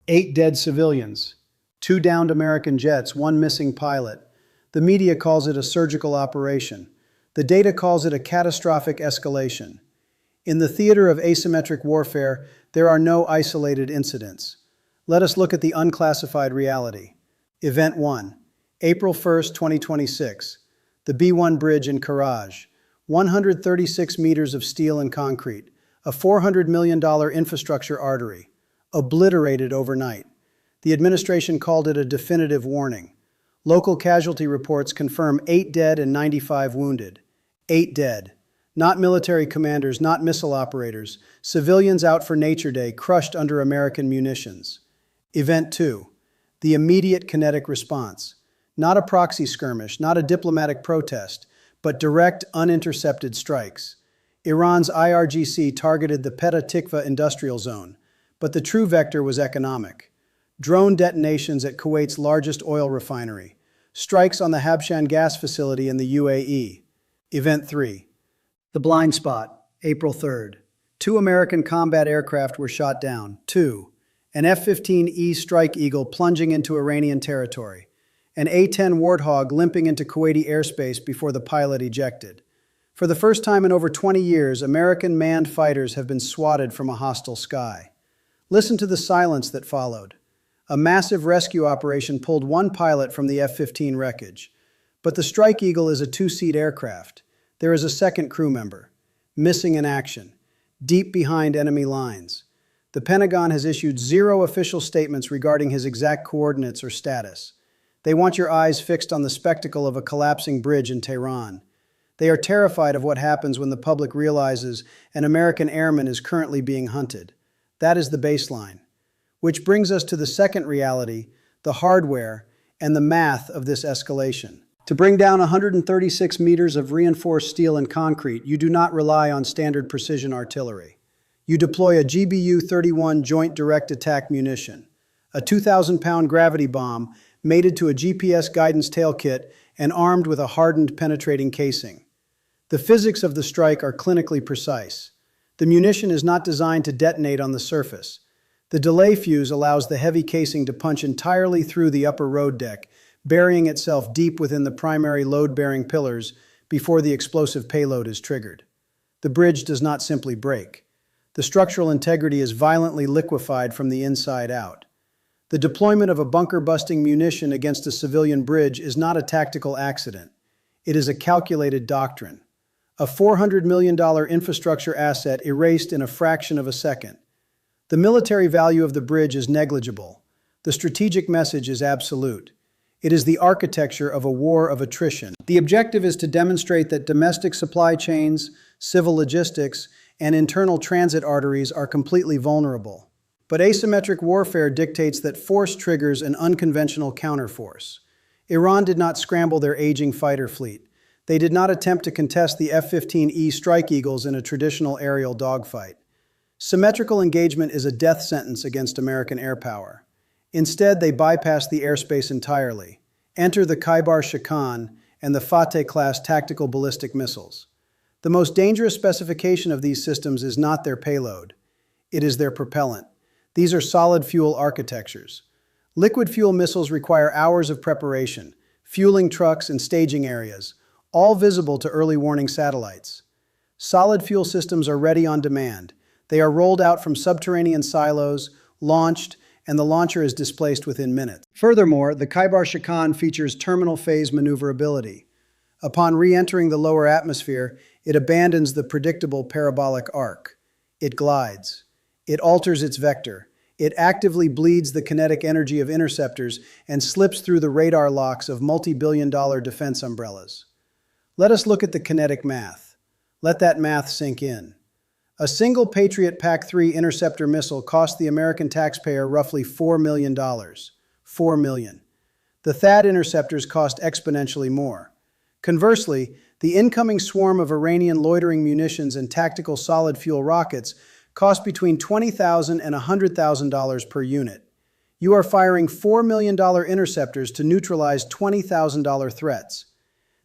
8 dead civilians, 2 downed American jets, 1 missing pilot. The media calls it a surgical operation. The data calls it a catastrophic escalation. In the theater of asymmetric warfare, there are no isolated incidents. Let us look at the unclassified reality. Event 1. April 1, 2026. The B-1 bridge in Kheibar. 136 meters of steel and concrete. A $400 million infrastructure artery. Obliterated overnight. The administration called it a definitive warning. Local casualty reports confirm 8 dead and 95 wounded. 8 dead. Not military commanders, not missile operators. Civilians out for Nature Day, crushed under American munitions. Event 2. The immediate kinetic response. Not a proxy skirmish, not a diplomatic protest, but direct, unintercepted strikes. Iran's IRGC targeted the Petah Tikva industrial zone, but the true vector was economic. Drone detonations at Kuwait's largest oil refinery. Strikes on the Habshan gas facility in the UAE. Event 3. The blind spot, April 3rd. 2 American combat aircraft were shot down. 2. An F-15E Strike Eagle plunging into Iranian territory. An A-10 Warthog limping into Kuwaiti airspace before the pilot ejected. For the first time in over 20 years, American manned fighters have been swatted from a hostile sky. Listen to the silence that followed. A massive rescue operation pulled 1 pilot from the F-15 wreckage. But the Strike Eagle is a 2-seat aircraft. There is a second crew member, missing in action, deep behind enemy lines. The Pentagon has issued 0 official statements regarding his exact coordinates or status. They want your eyes fixed on the spectacle of a collapsing bridge in Tehran. They are terrified of what happens when the public realizes an American airman is currently being hunted. That is the baseline. Which brings us to the second reality, the hardware and the math of this escalation. To bring down 136 meters of reinforced steel and concrete, you do not rely on standard precision artillery. You deploy a GBU-31 joint direct attack munition, a 2,000-pound gravity bomb mated to a GPS guidance tail kit and armed with a hardened penetrating casing. The physics of the strike are clinically precise. The munition is not designed to detonate on the surface. The delay fuse allows the heavy casing to punch entirely through the upper road deck, burying itself deep within the primary load-bearing pillars before the explosive payload is triggered. The bridge does not simply break. The structural integrity is violently liquefied from the inside out. The deployment of a bunker-busting munition against a civilian bridge is not a tactical accident. It is a calculated doctrine. A $400 million infrastructure asset erased in a fraction of a second. The military value of the bridge is negligible. The strategic message is absolute. It is the architecture of a war of attrition. The objective is to demonstrate that domestic supply chains, civil logistics, and internal transit arteries are completely vulnerable. But asymmetric warfare dictates that force triggers an unconventional counterforce. Iran did not scramble their aging fighter fleet. They did not attempt to contest the F-15E Strike Eagles in a traditional aerial dogfight. Symmetrical engagement is a death sentence against American airpower. Instead, they bypass the airspace entirely. Enter the Kheibar Shekan and the Fateh-class tactical ballistic missiles. The most dangerous specification of these systems is not their payload. It is their propellant. These are solid fuel architectures. Liquid fuel missiles require hours of preparation, fueling trucks and staging areas, all visible to early warning satellites. Solid fuel systems are ready on demand. They are rolled out from subterranean silos, launched, and the launcher is displaced within minutes. Furthermore, the Kheibar Shekan features terminal phase maneuverability. Upon re-entering the lower atmosphere, it abandons the predictable parabolic arc. It glides. It alters its vector. It actively bleeds the kinetic energy of interceptors and slips through the radar locks of multi-billion-dollar defense umbrellas. Let us look at the kinetic math. Let that math sink in. A single Patriot PAC-3 interceptor missile cost the American taxpayer roughly $4 million. $4 million. The THAAD interceptors cost exponentially more. Conversely, the incoming swarm of Iranian loitering munitions and tactical solid fuel rockets cost between $20,000 and $100,000 per unit. You are firing $4 million interceptors to neutralize $20,000 threats.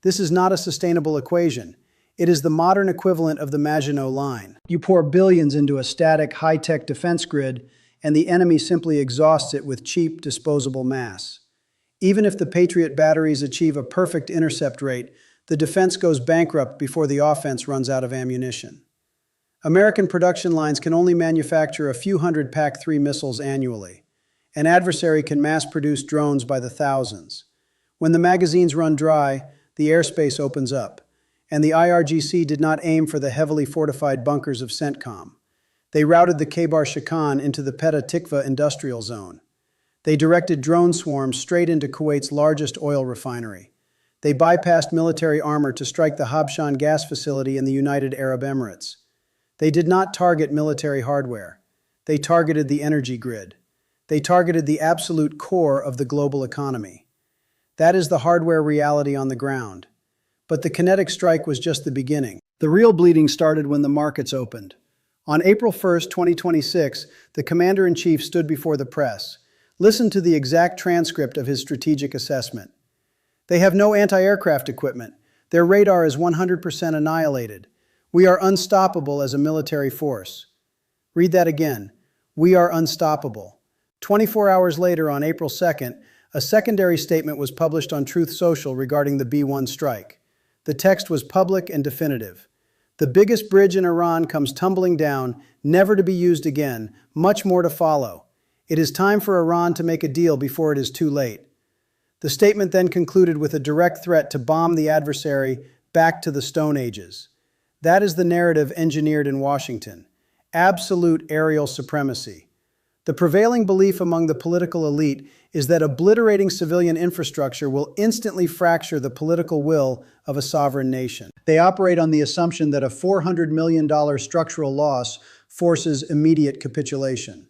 This is not a sustainable equation. It is the modern equivalent of the Maginot Line. You pour billions into a static, high-tech defense grid, and the enemy simply exhausts it with cheap, disposable mass. Even if the Patriot batteries achieve a perfect intercept rate, the defense goes bankrupt before the offense runs out of ammunition. American production lines can only manufacture a few hundred PAC-3 missiles annually. An adversary can mass-produce drones by the thousands. When the magazines run dry, the airspace opens up, and the IRGC did not aim for the heavily fortified bunkers of CENTCOM. They routed the Kheibar Shekan into the Petah Tikva industrial zone. They directed drone swarms straight into Kuwait's largest oil refinery. They bypassed military armor to strike the Habshan gas facility in the United Arab Emirates. They did not target military hardware. They targeted the energy grid. They targeted the absolute core of the global economy. That is the hardware reality on the ground. But the kinetic strike was just the beginning. The real bleeding started when the markets opened. On April 1st, 2026, the Commander-in-Chief stood before the press. Listen to the exact transcript of his strategic assessment. They have no anti-aircraft equipment. Their radar is 100% annihilated. We are unstoppable as a military force. Read that again. We are unstoppable. 24 hours later, on April 2nd, a secondary statement was published on Truth Social regarding the B-1 strike. The text was public and definitive. The biggest bridge in Iran comes tumbling down, never to be used again, much more to follow. It is time for Iran to make a deal before it is too late. The statement then concluded with a direct threat to bomb the adversary back to the Stone Ages. That is the narrative engineered in Washington. Absolute aerial supremacy. The prevailing belief among the political elite is that obliterating civilian infrastructure will instantly fracture the political will of a sovereign nation. They operate on the assumption that a $400 million structural loss forces immediate capitulation.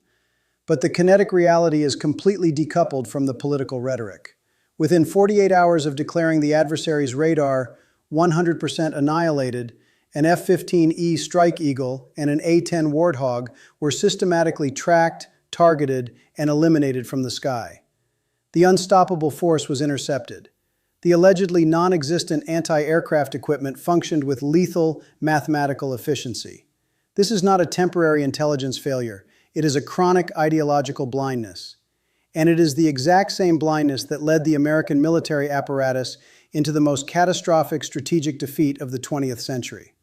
But the kinetic reality is completely decoupled from the political rhetoric. Within 48 hours of declaring the adversary's radar 100% annihilated, an F-15E Strike Eagle and an A-10 Warthog were systematically tracked, targeted, and eliminated from the sky. The unstoppable force was intercepted. The allegedly non-existent anti-aircraft equipment functioned with lethal mathematical efficiency. This is not a temporary intelligence failure. It is a chronic ideological blindness. And it is the exact same blindness that led the American military apparatus into the most catastrophic strategic defeat of the 20th century.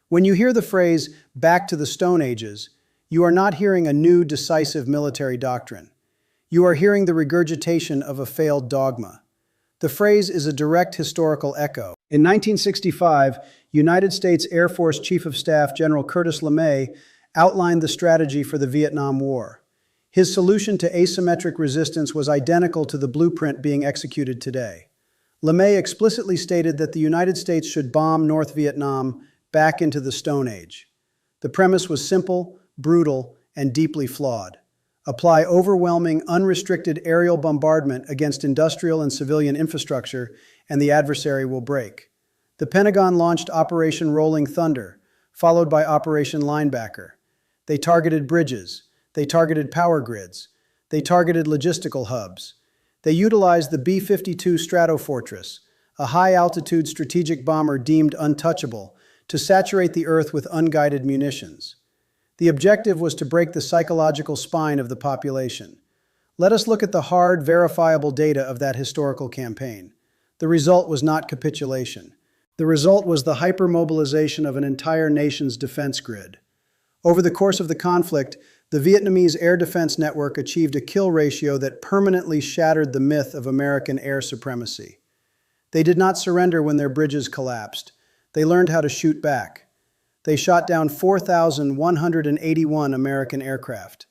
When you hear the phrase, "back to the Stone Ages," you are not hearing a new, decisive military doctrine. You are hearing the regurgitation of a failed dogma. The phrase is a direct historical echo. In 1965, United States Air Force Chief of Staff General Curtis LeMay outlined the strategy for the Vietnam War. His solution to asymmetric resistance was identical to the blueprint being executed today. LeMay explicitly stated that the United States should bomb North Vietnam back into the Stone Age. The premise was simple, brutal, and deeply flawed. Apply overwhelming, unrestricted aerial bombardment against industrial and civilian infrastructure, and the adversary will break. The Pentagon launched Operation Rolling Thunder, followed by Operation Linebacker. They targeted bridges. They targeted power grids. They targeted logistical hubs. They utilized the B-52 Stratofortress, a high-altitude strategic bomber deemed untouchable, to saturate the earth with unguided munitions. The objective was to break the psychological spine of the population. Let us look at the hard, verifiable data of that historical campaign. The result was not capitulation. The result was the hypermobilization of an entire nation's defense grid. Over the course of the conflict, the Vietnamese air defense network achieved a kill ratio that permanently shattered the myth of American air supremacy. They did not surrender when their bridges collapsed. They learned how to shoot back. They shot down 4,181 American aircraft.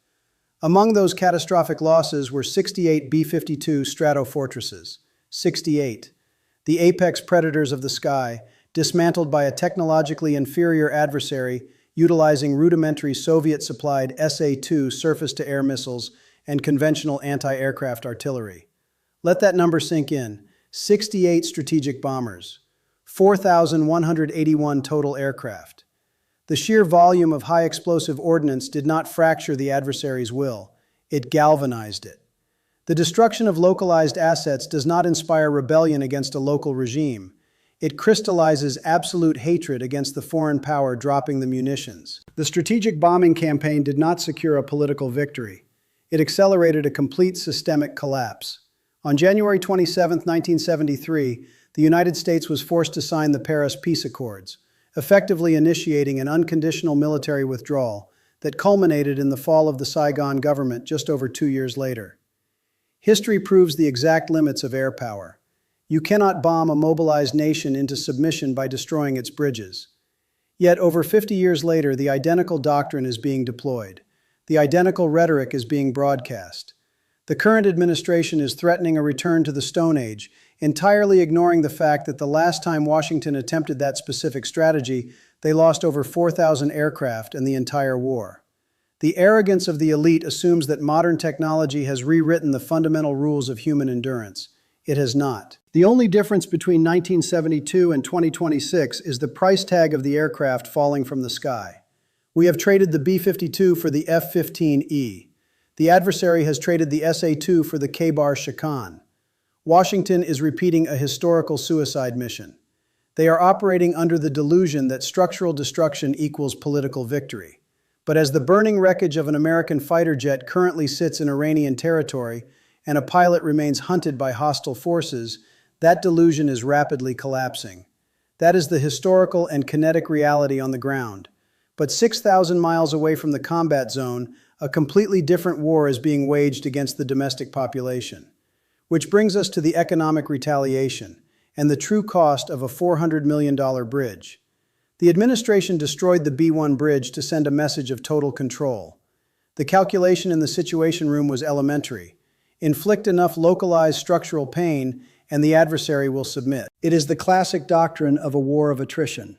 Among those catastrophic losses were 68 B-52 Stratofortresses. 68. The apex predators of the sky, dismantled by a technologically inferior adversary utilizing rudimentary Soviet-supplied SA-2 surface-to-air missiles and conventional anti-aircraft artillery. Let that number sink in. 68 strategic bombers. 4,181 total aircraft. The sheer volume of high-explosive ordnance did not fracture the adversary's will. It galvanized it. The destruction of localized assets does not inspire rebellion against a local regime. It crystallizes absolute hatred against the foreign power dropping the munitions. The strategic bombing campaign did not secure a political victory. It accelerated a complete systemic collapse. On January 27, 1973, the United States was forced to sign the Paris Peace Accords, effectively initiating an unconditional military withdrawal that culminated in the fall of the Saigon government just over 2 years later. History proves the exact limits of air power. You cannot bomb a mobilized nation into submission by destroying its bridges. Yet, over 50 years later, the identical doctrine is being deployed. The identical rhetoric is being broadcast. The current administration is threatening a return to the Stone Age, entirely ignoring the fact that the last time Washington attempted that specific strategy, they lost over 4,000 aircraft and the entire war. The arrogance of the elite assumes that modern technology has rewritten the fundamental rules of human endurance. It has not. The only difference between 1972 and 2026 is the price tag of the aircraft falling from the sky. We have traded the B-52 for the F-15E. The adversary has traded the SA-2 for the Kheibar Shekan. Washington is repeating a historical suicide mission. They are operating under the delusion that structural destruction equals political victory. But as the burning wreckage of an American fighter jet currently sits in Iranian territory, and a pilot remains hunted by hostile forces, that delusion is rapidly collapsing. That is the historical and kinetic reality on the ground. But 6,000 miles away from the combat zone, a completely different war is being waged against the domestic population. Which brings us to the economic retaliation and the true cost of a $400 million bridge. The administration destroyed the B-1 bridge to send a message of total control. The calculation in the Situation Room was elementary. Inflict enough localized structural pain, and the adversary will submit. It is the classic doctrine of a war of attrition.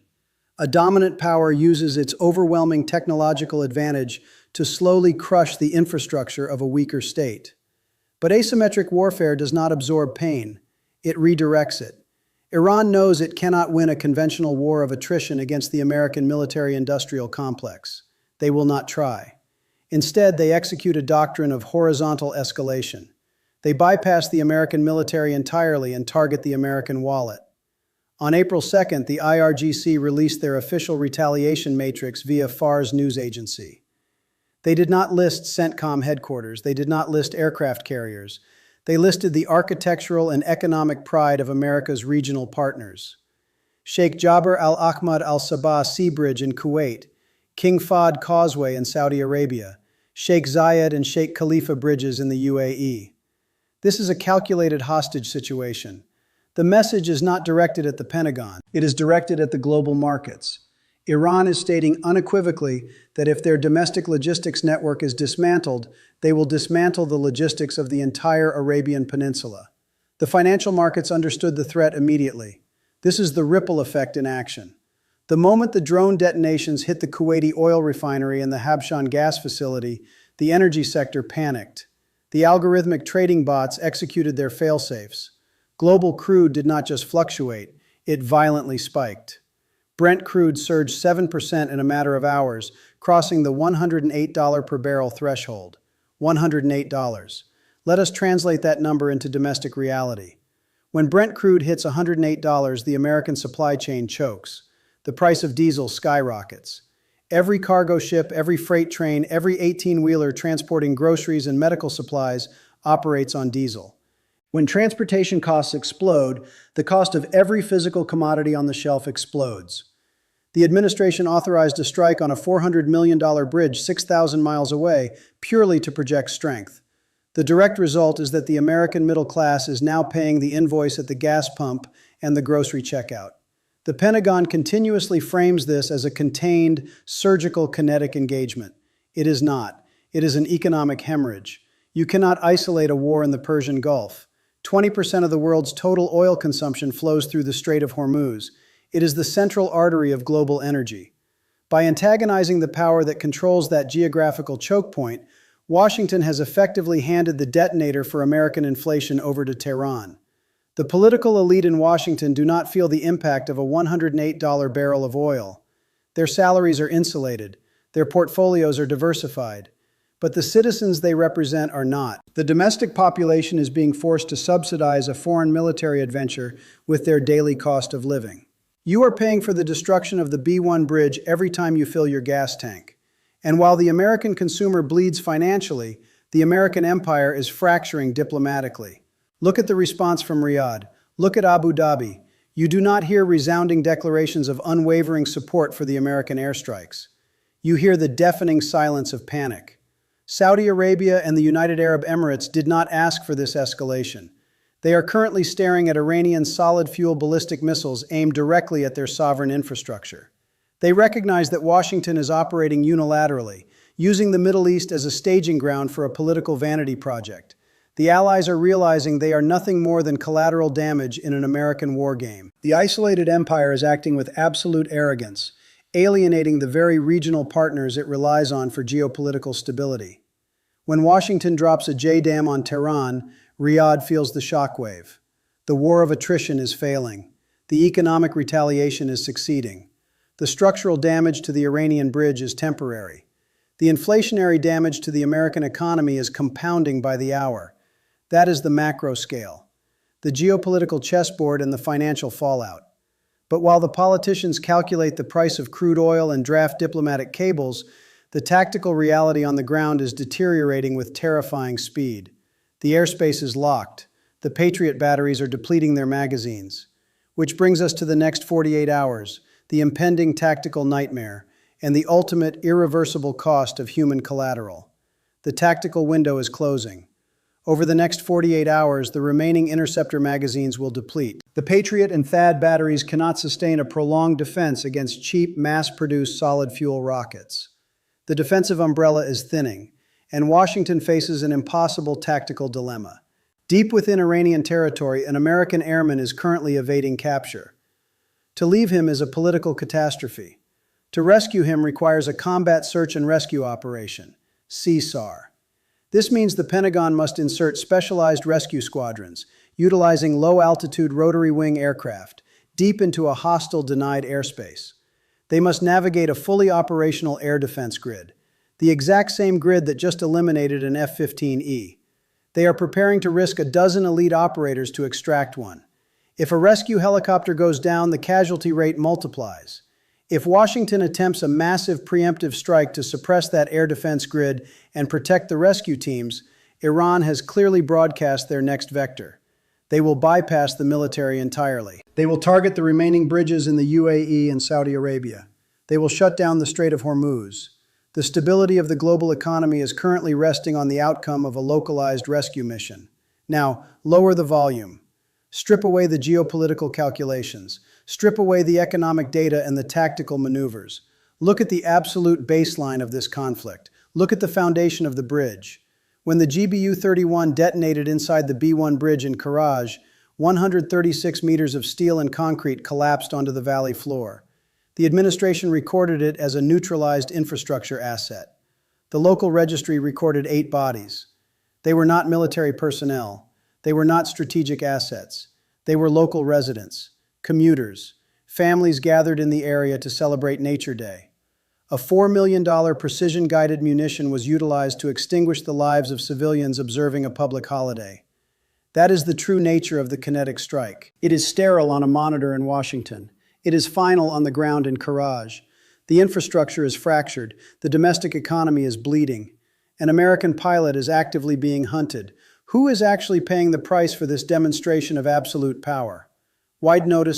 A dominant power uses its overwhelming technological advantage to slowly crush the infrastructure of a weaker state. But asymmetric warfare does not absorb pain. It redirects it. Iran knows it cannot win a conventional war of attrition against the American military-industrial complex. They will not try. Instead, they execute a doctrine of horizontal escalation. They bypass the American military entirely and target the American wallet. On April 2nd, the IRGC released their official retaliation matrix via FARS news agency. They did not list CENTCOM headquarters. They did not list aircraft carriers. They listed the architectural and economic pride of America's regional partners. Sheikh Jabir Al Ahmad Al Sabah Sea Bridge in Kuwait, King Fahd Causeway in Saudi Arabia, Sheikh Zayed and Sheikh Khalifa bridges in the UAE. This is a calculated hostage situation. The message is not directed at the Pentagon. It is directed at the global markets. Iran is stating unequivocally that if their domestic logistics network is dismantled, they will dismantle the logistics of the entire Arabian Peninsula. The financial markets understood the threat immediately. This is the ripple effect in action. The moment the drone detonations hit the Kuwaiti oil refinery and the Habshan gas facility, the energy sector panicked. The algorithmic trading bots executed their fail-safes. Global crude did not just fluctuate, it violently spiked. Brent crude surged 7% in a matter of hours, crossing the $108 per barrel threshold. $108. Let us translate that number into domestic reality. When Brent crude hits $108, the American supply chain chokes. The price of diesel skyrockets. Every cargo ship, every freight train, every 18-wheeler transporting groceries and medical supplies operates on diesel. When transportation costs explode, the cost of every physical commodity on the shelf explodes. The administration authorized a strike on a $400 million bridge 6,000 miles away purely to project strength. The direct result is that the American middle class is now paying the invoice at the gas pump and the grocery checkout. The Pentagon continuously frames this as a contained, surgical kinetic engagement. It is not. It is an economic hemorrhage. You cannot isolate a war in the Persian Gulf. 20% of the world's total oil consumption flows through the Strait of Hormuz. It is the central artery of global energy. By antagonizing the power that controls that geographical choke point, Washington has effectively handed the detonator for American inflation over to Tehran. The political elite in Washington do not feel the impact of a $108 barrel of oil. Their salaries are insulated. Their portfolios are diversified. but the citizens they represent are not. The domestic population is being forced to subsidize a foreign military adventure with their daily cost of living. You are paying for the destruction of the B-1 bridge every time you fill your gas tank. And while the American consumer bleeds financially, the American empire is fracturing diplomatically. Look at the response from Riyadh. Look at Abu Dhabi. You do not hear resounding declarations of unwavering support for the American airstrikes. You hear the deafening silence of panic. Saudi Arabia and the United Arab Emirates did not ask for this escalation. They are currently staring at Iranian solid-fuel ballistic missiles aimed directly at their sovereign infrastructure. They recognize that Washington is operating unilaterally, using the Middle East as a staging ground for a political vanity project. The Allies are realizing they are nothing more than collateral damage in an American war game. The isolated empire is acting with absolute arrogance, alienating the very regional partners it relies on for geopolitical stability. When Washington drops a JDAM on Tehran, Riyadh feels the shockwave. The war of attrition is failing. The economic retaliation is succeeding. The structural damage to the Iranian bridge is temporary. The inflationary damage to the American economy is compounding by the hour. That is the macro scale, the geopolitical chessboard and the financial fallout. But while the politicians calculate the price of crude oil and draft diplomatic cables, the tactical reality on the ground is deteriorating with terrifying speed. The airspace is locked. The Patriot batteries are depleting their magazines. Which brings us to the next 48 hours, the impending tactical nightmare, and the ultimate irreversible cost of human collateral. The tactical window is closing. Over the next 48 hours, the remaining interceptor magazines will deplete. The Patriot and THAAD batteries cannot sustain a prolonged defense against cheap, mass-produced solid-fuel rockets. The defensive umbrella is thinning, and Washington faces an impossible tactical dilemma. Deep within Iranian territory, an American airman is currently evading capture. To leave him is a political catastrophe. To rescue him requires a combat search and rescue operation, CSAR. This means the Pentagon must insert specialized rescue squadrons, utilizing low-altitude rotary-wing aircraft, deep into a hostile denied airspace. They must navigate a fully operational air defense grid, the exact same grid that just eliminated an F-15E. They are preparing to risk a dozen elite operators to extract one. If a rescue helicopter goes down, the casualty rate multiplies. If Washington attempts a massive preemptive strike to suppress that air defense grid and protect the rescue teams, Iran has clearly broadcast their next vector. They will bypass the military entirely. They will target the remaining bridges in the UAE and Saudi Arabia. They will shut down the Strait of Hormuz. The stability of the global economy is currently resting on the outcome of a localized rescue mission. Now, lower the volume. Strip away the geopolitical calculations. Strip away the economic data and the tactical maneuvers. Look at the absolute baseline of this conflict. Look at the foundation of the bridge. When the GBU-31 detonated inside the B-1 bridge in Kheibar, 136 meters of steel and concrete collapsed onto the valley floor. The administration recorded it as a neutralized infrastructure asset. The local registry recorded 8 bodies. They were not military personnel. They were not strategic assets. They were local residents, commuters, families gathered in the area to celebrate Nature Day. A $4 million precision-guided munition was utilized to extinguish the lives of civilians observing a public holiday. That is the true nature of the kinetic strike. It is sterile on a monitor in Washington. It is final on the ground in Kheibar. The infrastructure is fractured. The domestic economy is bleeding. An American pilot is actively being hunted. Who is actually paying the price for this demonstration of absolute power? Wide notice.